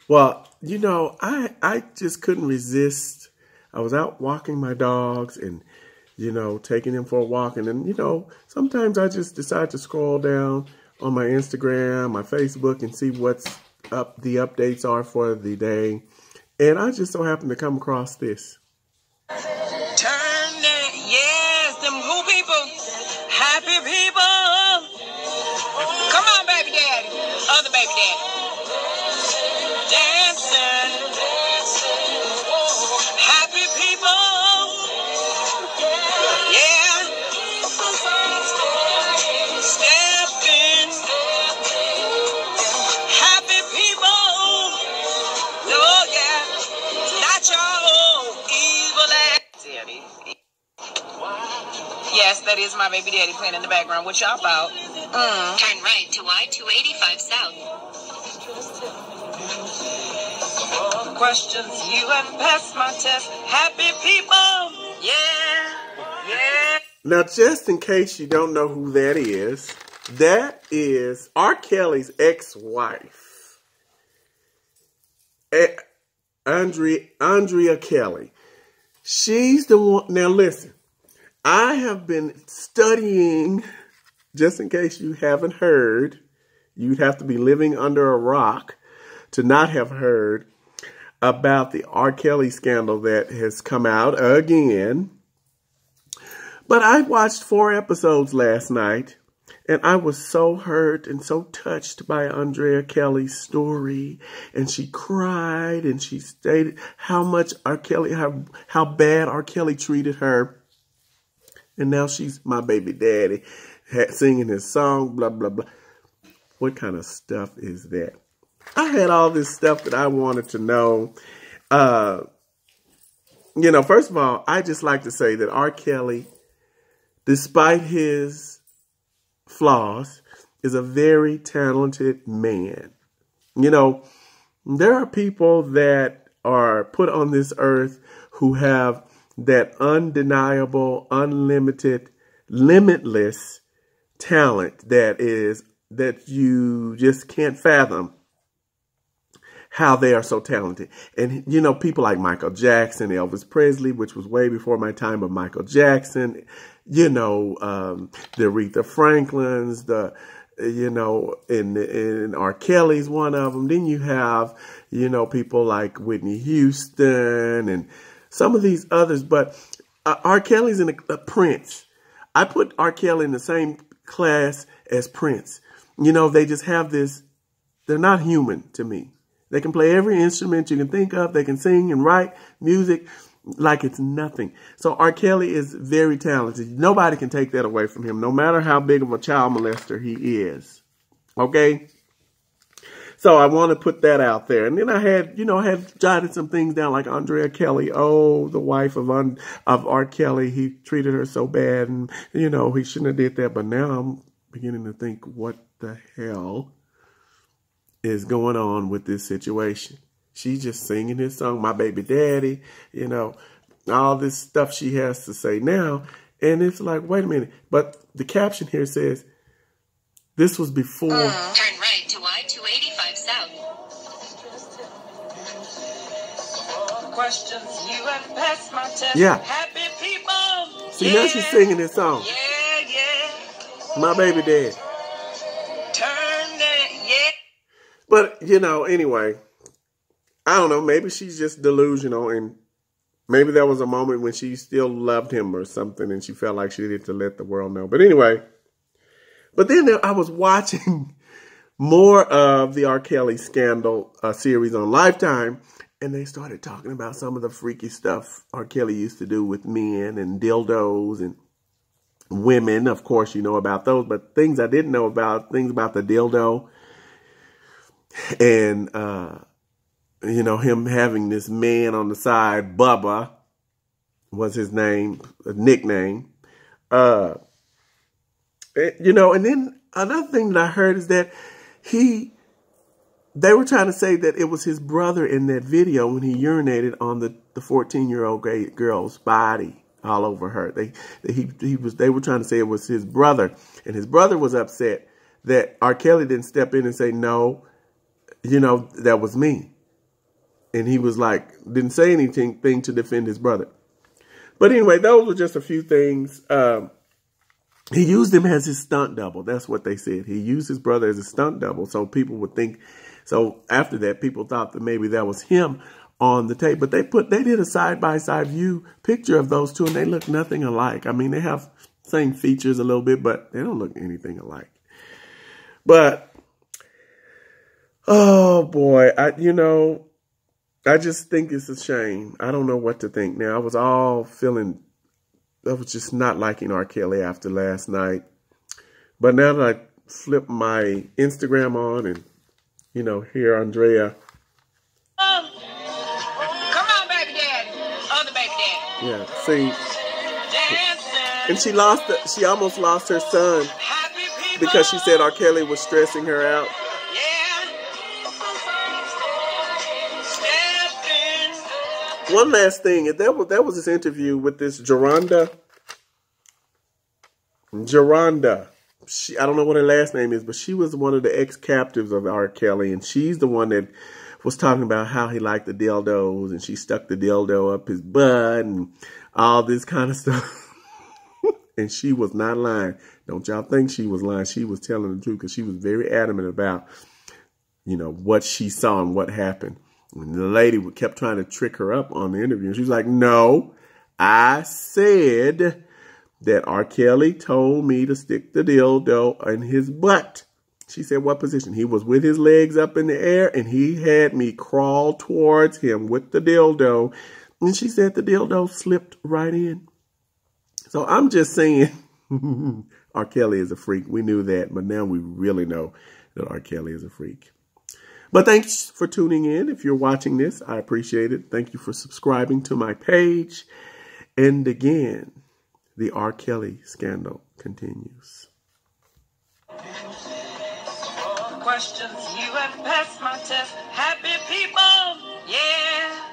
Well, I just couldn't resist. I was out walking my dogs and, taking them for a walk. And then, sometimes I just decide to scroll down on my Instagram, my Facebook, and see what's up, the updates are for the day. And I just so happened to come across this. Turn that, yes, them who people, happy people. Come on, baby daddy, other baby daddy. Dancing, happy people, yeah. Stepping, happy people, oh yeah. Not your old evil ass. Yes, that is my baby daddy playing in the background. What y'all about? Turn right to I-285 South. Questions, you haven't passed my test. Happy people, yeah, yeah. Now, just in case you don't know who that is R. Kelly's ex-wife, Andrea Kelly. She's the one. Now, listen, I have been studying, just in case you haven't heard, you'd have to be living under a rock to not have heard about the R. Kelly scandal that has come out again. But I watched 4 episodes last night, and I was so hurt and so touched by Andrea Kelly's story. And she cried, and she stated how much how bad R. Kelly treated her. And now she's my baby daddy, singing his song, blah, blah, blah. What kind of stuff is that? I had all this stuff that I wanted to know. First of all, I just like to say that R. Kelly, despite his flaws, is a very talented man. There are people that are put on this earth who have that undeniable, unlimited, limitless talent that you just can't fathom how they are so talented. And, people like Michael Jackson, Elvis Presley, which was way before my time, but Michael Jackson, the Aretha Franklins, and R. Kelly's one of them. Then you have, people like Whitney Houston and some of these others. But R. Kelly's in a Prince. I put R. Kelly in the same class as Prince. They just have this, they're not human to me. They can play every instrument you can think of. They can sing and write music like it's nothing. So R. Kelly is very talented. Nobody can take that away from him, no matter how big of a child molester he is. Okay? So I want to put that out there. And then I had jotted some things down like Andrea Kelly. Oh, the wife of R. Kelly. He treated her so bad and, he shouldn't have did that. But now I'm beginning to think, what the hell is going on with this situation? She's just singing his song, My Baby Daddy, all this stuff she has to say now. And it's like, wait a minute. But the caption here says, this was before. Turn right to I-285 South. Questions, you have passed my test. Yeah. Happy people. See, now she's singing this song. Yeah, yeah. My Baby Daddy. Turn that, yeah. But, anyway, I don't know. Maybe she's just delusional, and maybe there was a moment when she still loved him or something, and she felt like she needed to let the world know. But anyway, but then I was watching more of the R. Kelly scandal series on Lifetime, and they started talking about some of the freaky stuff R. Kelly used to do with men and dildos and women. Of course, you know about those, but things I didn't know about, things about the dildo. And, him having this man on the side, Bubba was his name, a nickname. And then another thing that I heard is that they were trying to say that it was his brother in that video when he urinated on the 14-year-old girl's body all over her. They were trying to say it was his brother, and his brother was upset that R. Kelly didn't step in and say, no, that was me. And he was like, didn't say anything to defend his brother. But anyway, those were just a few things. He used him as his stunt double. That's what they said. He used his brother as a stunt double. So people would think, so after that, people thought that maybe that was him on the tape. But they did a side-by-side view picture of those two, and they look nothing alike. I mean, they have same features a little bit, but they don't look anything alike. But, oh boy, I just think it's a shame. I don't know what to think now. I was just not liking R. Kelly after last night. But now that I flip my Instagram on and, hear Andrea. Come on, baby daddy. Other baby daddy. Yeah, see. Dancing. And she almost lost her son Happy people. because she said R. Kelly was stressing her out. Yeah. Stepping. One last thing, there was this interview with this Geronda. I don't know what her last name is, but she was one of the ex-captives of R. Kelly, and she's the one that was talking about how he liked the dildos, and she stuck the dildo up his butt and all this kind of stuff. And she was not lying. Don't y'all think she was lying. She was telling the truth because she was very adamant about, what she saw and what happened. And the lady kept trying to trick her up on the interview. She was like, no, I said that R. Kelly told me to stick the dildo in his butt. She said, what position? He was with his legs up in the air, and he had me crawl towards him with the dildo. And she said the dildo slipped right in. So I'm just saying, R. Kelly is a freak. We knew that, but now we really know that R. Kelly is a freak. But thanks for tuning in. If you're watching this, I appreciate it. Thank you for subscribing to my page. And again, the R. Kelly scandal continues. Questions, you have passed my test. Happy people, yeah.